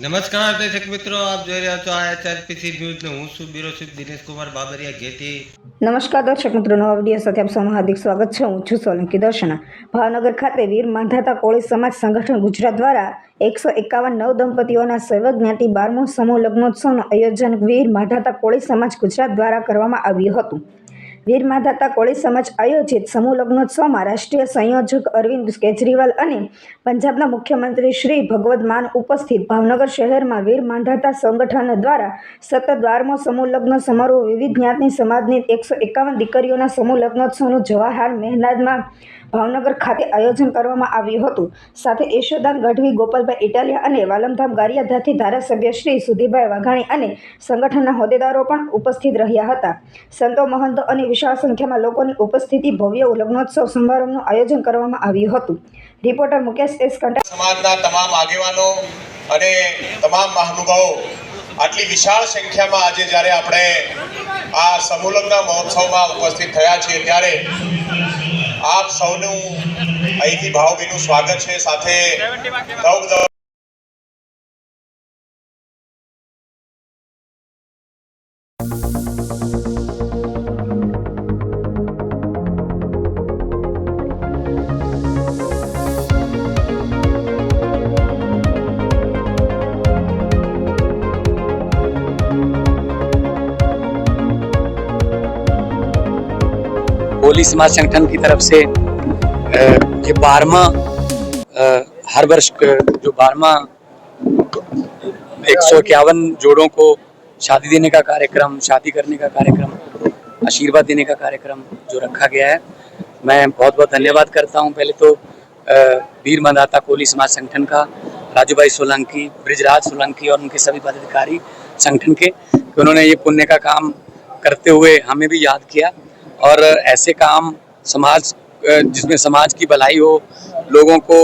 નમસ્કાર દર્શક મિત્રો, આપ જોઈ રહ્યા છો HRPC ન્યૂઝ ને હું છું બ્યુરો ચીફ દિનેશ કુમાર બાબરિયા ઘેટી। નમસ્કાર દર્શક મિત્રો, નવા વિડીયો સાથે આપ સૌનું હાર્દિક સ્વાગત છે। હું છું સોલંકી દર્શના। ભાવનગર ખાતે વીર માંધાતા કોળી સમાજ સંગઠન ગુજરાત દ્વારા 151 નવ દંપતીઓના સર્વજ્ઞાતિ 12મો સમૂહ લગ્નોત્સવનું આયોજન વીર માંધાતા કોળી સમાજ ગુજરાત દ્વારા કરવામાં આવ્યું હતું। વીર માંધાતા કોળી સમાજ આયોજિત સમૂહ લગ્નોત્સવમાં રાષ્ટ્રીય સંયોજક અરવિંદ કેજરીવાલ અને પંજાબના મુખ્યમંત્રી શ્રી ભગવત માન ઉપસ્થિત। ભાવનગર શહેરમાં વીર માંધાતા સંગઠન દ્વારા સતત 12મો સમૂહ લગ્ન સમારોહ વિવિધ જ્ઞાતિ સમાજની 151 દીકરીઓના સમૂહ લગ્નોત્સવનું જવાહર મહેનાદમાં ભાવનગર ખાતે આયોજન કરવામાં આવ્યું હતું। સાથે યશોદાન ગઢવી, ગોપાલભાઈ ઇટાલિયા અને વાલમધામ ગારિયાધારથી ધારાસભ્ય શ્રી સુધીભાઈ વાઘાણી અને સંગઠનના હોદ્દેદારો પણ ઉપસ્થિત રહ્યા હતા। સંતો, મહંતો અને વિશાળ સંખ્યામાં લોકોની ઉપસ્થિતિ ભવ્ય લગ્નોત્સવ સમારંભનું આયોજન કરવામાં આવ્યું હતું। Reporter Mukesh S Kanta. સમાજના તમામ આગેવાનો અને તમામ મહાનુભાવો આટલી વિશાળ સંખ્યામાં આજે જ્યારે આપણે આ સમૂહ લગ્ન મહોત્સવમાં ઉપસ્થિત થયા છીએ ત્યારે આપ સૌનું અહીંથી ભાવભીનું સ્વાગત છે। સાથે कोली समाज संगठन की तरफ से ये 12वां हर वर्ष जो 12वां 151 जोड़ों को शादी देने का कार्यक्रम, शादी करने का कार्यक्रम, आशीर्वाद देने का कार्यक्रम जो रखा गया है, मैं बहुत बहुत धन्यवाद करता हूं। पहले तो वीर માંધાતા कोली समाज संगठन का, राजू भाई सोलंकी, ब्रिजराज सोलंकी और उनके सभी पदाधिकारी संगठन के, उन्होंने ये पुण्य का काम करते हुए हमें भी याद किया। और ऐसे काम समाज जिसमें समाज की भलाई हो, लोगों को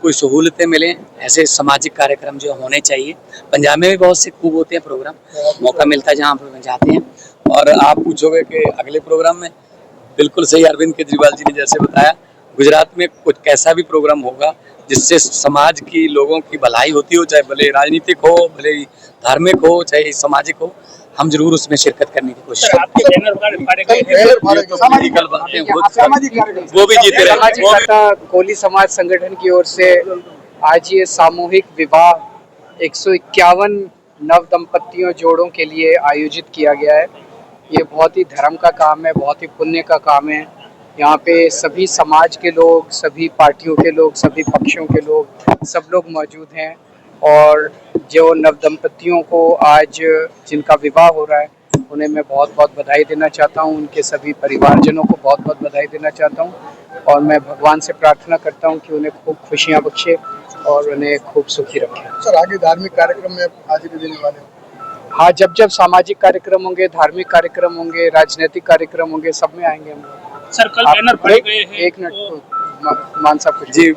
कोई सहूलतें मिलें, ऐसे सामाजिक कार्यक्रम जो होने चाहिए। पंजाब में भी बहुत से खूब होते हैं प्रोग्राम, मौका मिलता है जहाँ पर जाते हैं। और आप पूछोगे कि अगले प्रोग्राम में, बिल्कुल सही अरविंद केजरीवाल जी ने जैसे बताया, गुजरात में कुछ कैसा भी प्रोग्राम होगा जिससे समाज की लोगों की भलाई होती हो, चाहे भले राजनीतिक हो, भले धार्मिक हो, चाहे सामाजिक हो, हम जरूर उसमें शिरकत करने की कोशिश करें। वो भी जीते रहे। कोली समाज संगठन की ओर से आज ये सामूहिक विवाह 151 नव दंपतियों जोड़ों के लिए आयोजित किया गया है। ये बहुत ही धर्म का काम है, बहुत ही पुण्य का काम है। यहाँ पे सभी समाज के लोग, सभी पार्टियों के लोग, सभी पक्षों के लोग, सब लोग मौजूद हैं। और जो नव दंपतियों को आज जिनका विवाह हो रहा है उन्हें मैं बहुत बहुत बधाई देना चाहता हूँ। उनके सभी परिवारजनों को बहुत बहुत बधाई देना चाहता हूँ। और मैं भगवान से प्रार्थना करता हूँ कि उन्हें खूब खुशियाँ बख्शे और उन्हें खूब सुखी रखे। सर, आगे धार्मिक कार्यक्रम में हाजिरी देने वाले? हाँ, जब जब सामाजिक कार्यक्रम होंगे, धार्मिक कार्यक्रम होंगे, राजनीतिक कार्यक्रम होंगे, सब में आएंगे हम लोग। सर, कल बैनर पड़े गए हैं। एक मिनट मान साहब जी।